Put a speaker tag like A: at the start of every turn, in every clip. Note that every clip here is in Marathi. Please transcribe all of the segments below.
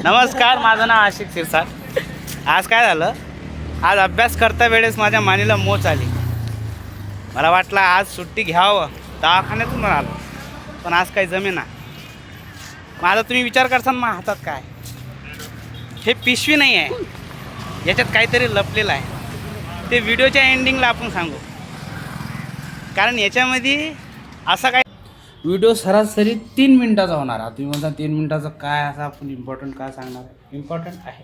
A: नमस्कार, माझं नाव आशिक सिरसाट. आज काय झालं, आज अभ्यास करता वेळेस माझ्या मानेला मोच आली. मला वाटलं आज सुट्टी घ्यावं, दवाखान्यातून आलो, पण आज काही जमेना. माझा तुम्ही विचार करसान मग हातात काय, हे पिशवी नाही आहे, याच्यात काहीतरी लपलेलं आहे. ते व्हिडिओच्या एंडिंगला आपण सांगू, कारण याच्यामध्ये असा काय व्हिडिओ सरासरी 3 मिनिटाचा होणार. तुम्ही म्हणता 3 मिनिटाचं काय, असं आपण इम्पॉर्टंट काय सांगणार. इम्पॉर्टंट आहे,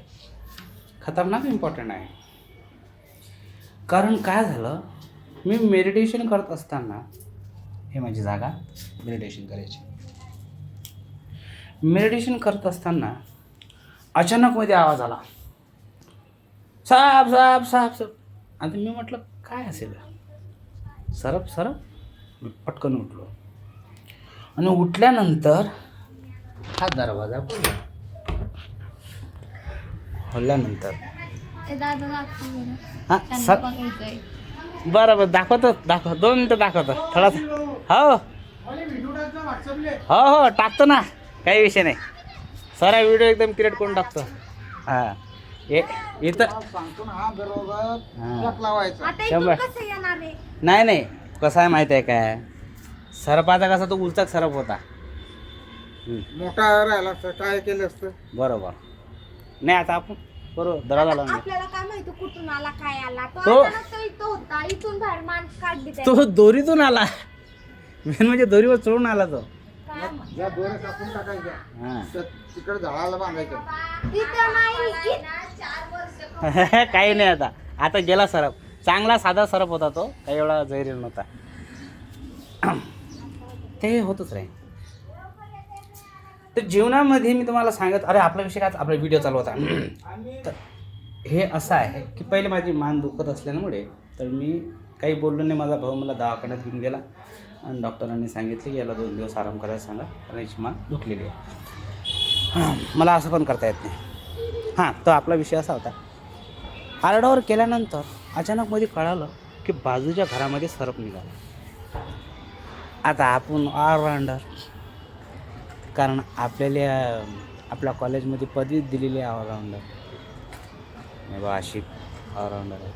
A: खतरनाक इम्पॉर्टंट आहे. कारण काय झालं, मी मेडिटेशन करत असताना, हे माझी जागा मेडिटेशन करायची. मेडिटेशन करत असताना अचानक मध्ये आवाज आला, साप साप साप साप. आणि मी म्हटलं काय असेल, सरप सरप. मी पटकन उठलो आणि उठल्यानंतर हा दरवाजा खोलल्यानंतर बरं दाखवतो 2 मिनटं दाखवतो थोडासा. हो टाकतो ना, काही विषय नाही. सारा व्हिडिओ एकदम क्रिएट करून टाकतो. हां इथं नाही कसं आहे माहिती आहे काय, सरपाचा कसा तो उलचाक सरप होता,
B: मोठा राहिला असतं काय केलं असतं.
A: बरोबर नाही. आता आपण बरोबर दरवाजा लावून
C: आपल्याला काय माहिती कुठून आला काय आला.
A: तो
C: इथं होता, इथून बाहेर माणूस काढली
A: तो दोरीतून आला. मेन म्हणजे दोरीवर चढून आला तो.
B: या दोऱ्या कापून टाकायच्या,
A: हां
B: तिकडे झाडाला बांधायचं.
A: काही नाही. आता गेला सरप, चांगला साधा सरप होता तो, काही एवढा जैरी नव्हता. ते होतच राहील. तर जीवनामध्ये मी तुम्हाला सांगत, अरे आपला विषय काय, आपला व्हिडिओ चालू होता. तर हे असं आहे की पहिले माझी मान दुखत असल्यामुळे तर मी काही बोललो नाही. माझा भाऊ मला दवाखान्यात घेऊन गेला आणि डॉक्टरांनी सांगितले की याला 2 दिवस आराम करायला सांगा, कारण याची मान दुखलेली आहे. मला असं पण करता येत नाही. हां, तो आपला विषय असा होता. आरडावर केल्यानंतर अचानक मध्ये कळालं की बाजूच्या घरामध्ये सरप निघाला. आता आपण ऑलराऊंडर, कारण आपल्या कॉलेजमध्ये पदवी दिलेली आहे ऑलराऊंडर. नाही बा, आशिक ऑलराऊंडर आहे.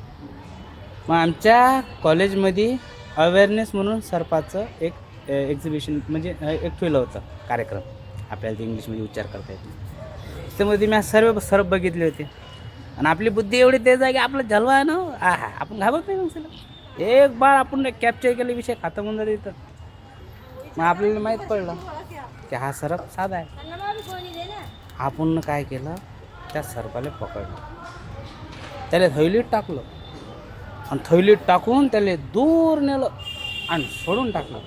A: मग आमच्या कॉलेजमध्ये अवेअरनेस म्हणून सरपाचं एक एक्झिबिशन म्हणजे एक ठेवलं होतं कार्यक्रम. आपल्याला ते इंग्लिशमध्ये उच्चार करता येत नाही. त्यामध्ये मी सर्व सरप बघितले होते आणि आपली बुद्धी एवढी तेज आहे की आपलं जलवा आहे ना, आपण घाबरत नाही. मग सर एक बार आपण कॅप्चर केले, विषय खतम होऊन जाते. तर मग आपल्याला माहीत पडलं की हा सरप साधा आहे. आपण काय केलं, त्या सरपाला पकडलं, त्याला थैलीत टाकलं आणि थैलीत टाकून त्याला दूर नेलं आणि सोडून टाकलं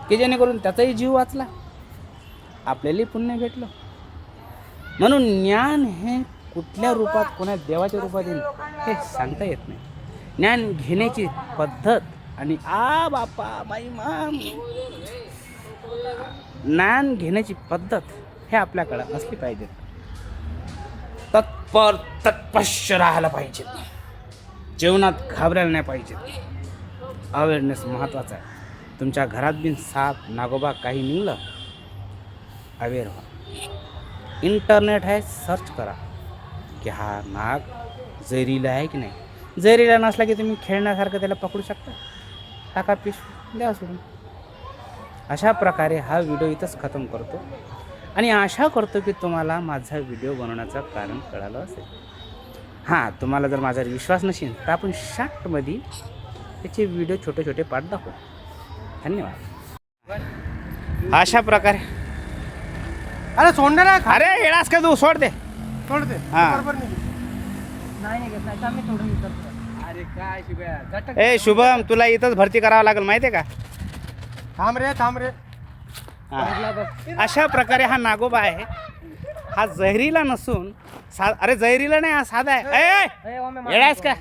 A: की जेणेकरून त्याचाही जीव वाचला, आपल्यालाही पुण्य भेटलं. म्हणून ज्ञान हे कुठल्या रूपात, कोणा देवाच्या रूपात येईल हे सांगता येत नाही. ज्ञान घेण्याची पद्धत आणि बापा बाई माम, ज्ञान घेण्याची पद्धत हे आपल्याकडं असली पाहिजे. तत्पश्य राहायला पाहिजे, जेवणात घाबरायला नाही पाहिजे. अवेअरनेस महत्त्वाचा आहे. तुमच्या घरात बिन साप नागोबा काही निघलं, अवेअर व्हा. इंटरनेट आहे, सर्च करा की हा नाग जैरीला आहे की नाही. जैरीला नसला की तुम्ही खेळण्यासारखं त्याला पकडू शकता, टाका पिशवी, द्या सोडून. अशा प्रकारे हा व्हिडिओ इथंच खतम करतो आणि आशा करतो की तुम्हाला माझा व्हिडिओ बनवण्याचं कारण कळालं असेल. हां, तुम्हाला जर माझा विश्वास नसेल तर आपण शॉर्टमध्ये त्याचे व्हिडिओ छोटे छोटे पार्ट दाखवू. धन्यवाद. अशा प्रकारे
B: अरे सोड ना.
A: अरे येणास का तू, सोड दे. हां.
B: अरे काय शिव्या.
A: ए शुभम, तुला इथंच भरती करावं लागेल माहिती आहे का.
B: थांब रे.
A: हां, अशा प्रकारे हा नागोबा आहे. हा जहरीला नसून अरे जहरीला नाही, हा साधा आहे. येणास का.